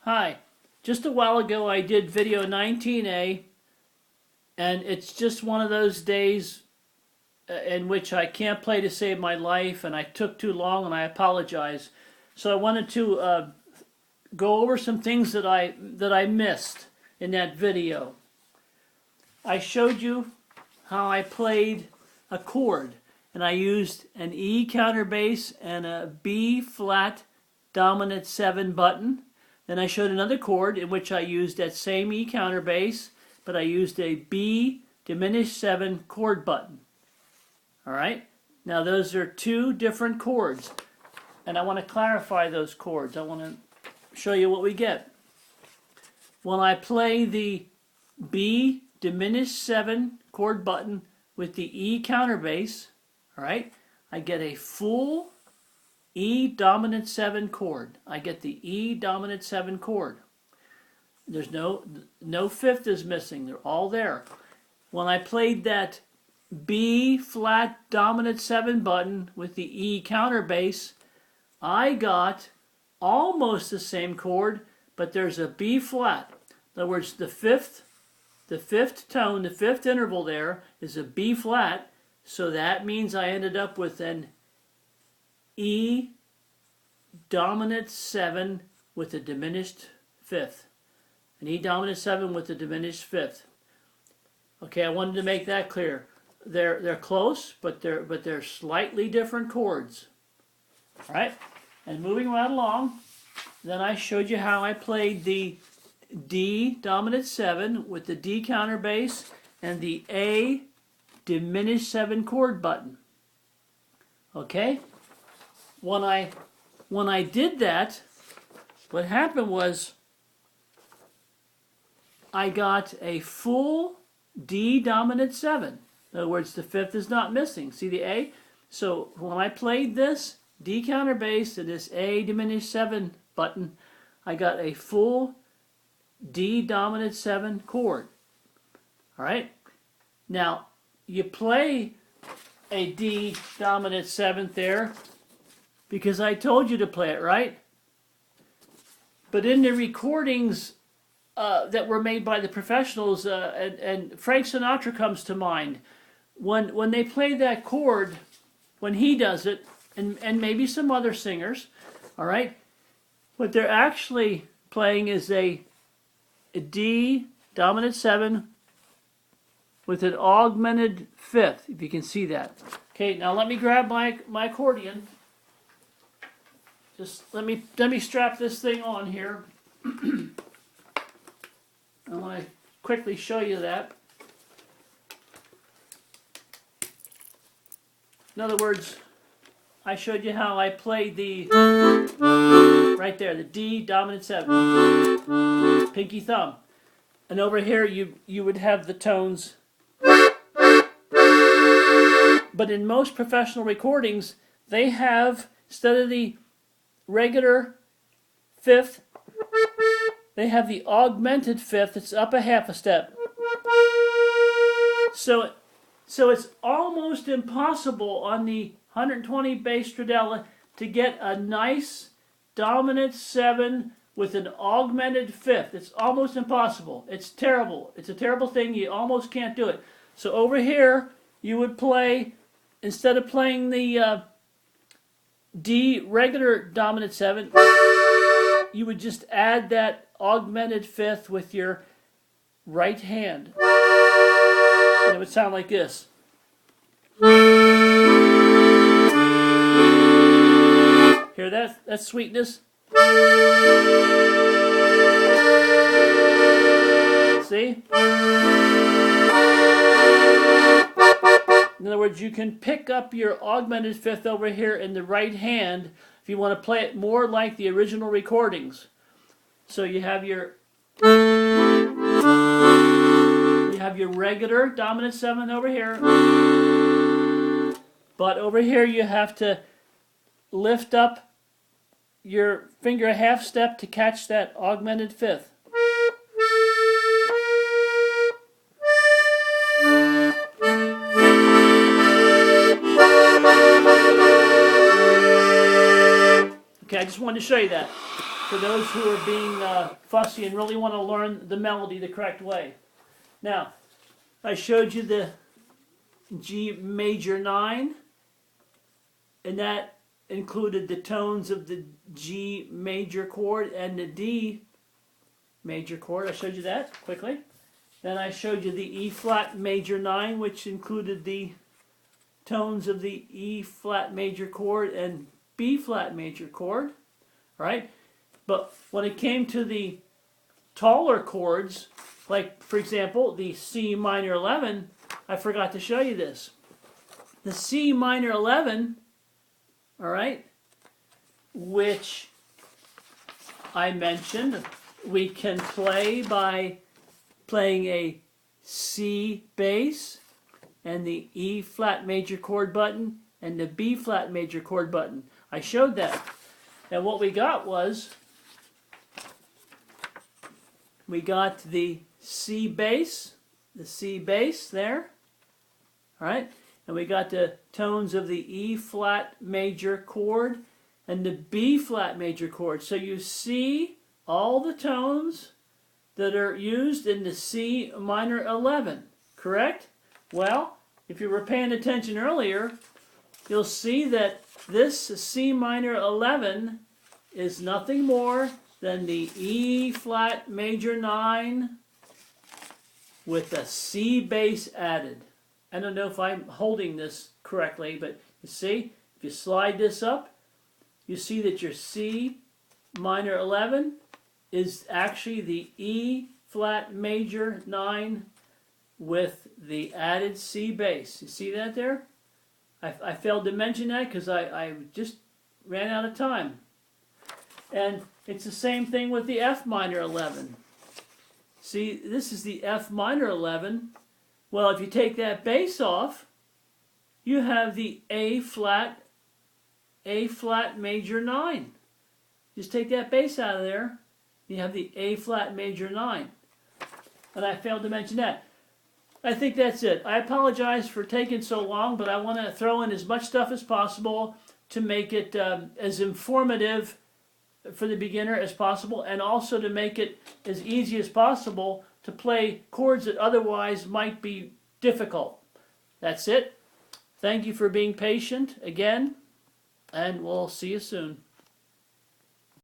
Hi, just a while ago I did video 19A, and it's just one of those days in which I can't play to save my life, and I took too long, and I apologize. So I wanted to go over some things that I missed in that video. I showed you how I played a chord, and I used an E counterbass and a B flat dominant 7 button. Then I showed another chord in which I used that same E counterbass, but I used a B diminished 7 chord button. Alright, now those are two different chords, and I want to clarify those chords. I want to show you what we get. When I play the B diminished 7 chord button with the E counterbass, alright, I get a full E dominant 7 chord. I get the E dominant 7 chord. There's no fifth is missing. They're all there. When I played that B flat dominant 7 button with the E counterbass, I got almost the same chord, but there's a B flat. In other words, the fifth tone, the fifth interval there is a B flat, so that means I ended up with an E dominant 7 with a diminished fifth. An E dominant 7 with a diminished fifth. Okay, I wanted to make that clear. They're close, but they're slightly different chords. All right, and moving right along, then I showed you how I played the D dominant 7 with the D counterbass and the A diminished 7 chord button. Okay, when I did that, what happened was I got a full D dominant 7. In other words, the fifth is not missing. See the A? So when I played this D counterbass and this A diminished 7 button, I got a full D dominant 7 chord. Alright? Now, you play a D dominant 7th there because I told you to play it, right? But in the recordings that were made by the professionals, and Frank Sinatra comes to mind, when they play that chord, when he does it, and maybe some other singers, all right, what they're actually playing is a D dominant 7 with an augmented fifth, if you can see that. Okay, now let me grab my accordion. Just let me strap this thing on here. I want to quickly show you that. In other words, I showed you how I played the, right there, the D dominant 7, pinky thumb. And over here you would have the tones. But in most professional recordings, they have, instead of the regular fifth, they have the augmented fifth. It's up a half a step. So it's almost impossible on the 120 bass Stradella to get a nice dominant 7 with an augmented fifth. It's almost impossible. It's terrible. It's a terrible thing. You almost can't do it. So over here, you would play, instead of playing the D regular dominant 7, you would just add that augmented fifth with your right hand. And it would sound like this. Hear that? That sweetness? See? In other words, you can pick up your augmented fifth over here in the right hand if you want to play it more like the original recordings. So you have your regular dominant 7 over here, but over here you have to lift up your finger a half step to catch that augmented fifth. Okay, I just wanted to show you that. for those who are being fussy and really want to learn the melody the correct way. Now, I showed you the G major 9, and that included the tones of the G major chord and the D major chord. I showed you that quickly. Then I showed you the E flat major 9, which included the tones of the E flat major chord and B flat major chord, right? But when it came to the taller chords, like for example the C minor 11, I forgot to show you this. The C minor 11, all right, which I mentioned, we can play by playing a C bass and the E flat major chord button and the B flat major chord button. I showed that. And what we got was, we got the C bass there, all right? And we got the tones of the E flat major chord and the B flat major chord. So you see all the tones that are used in the C minor 11, correct? Well, if you were paying attention earlier, you'll see that this C minor 11 is nothing more than the E flat major 9 with a C bass added. I don't know if I'm holding this correctly, but you see, if you slide this up, you see that your C minor 11 is actually the E flat major 9 with the added C bass. You see that there? I failed to mention that because I just ran out of time. And it's the same thing with the F minor 11. See, this is the F minor 11. Well, if you take that bass off, you have the A flat major 9. Just take that bass out of there, you have the A flat major 9. And I failed to mention that. I think that's it. I apologize for taking so long, but I want to throw in as much stuff as possible to make it as informative for the beginner as possible, and also to make it as easy as possible to play chords that otherwise might be difficult. That's it. Thank you for being patient again, and we'll see you soon.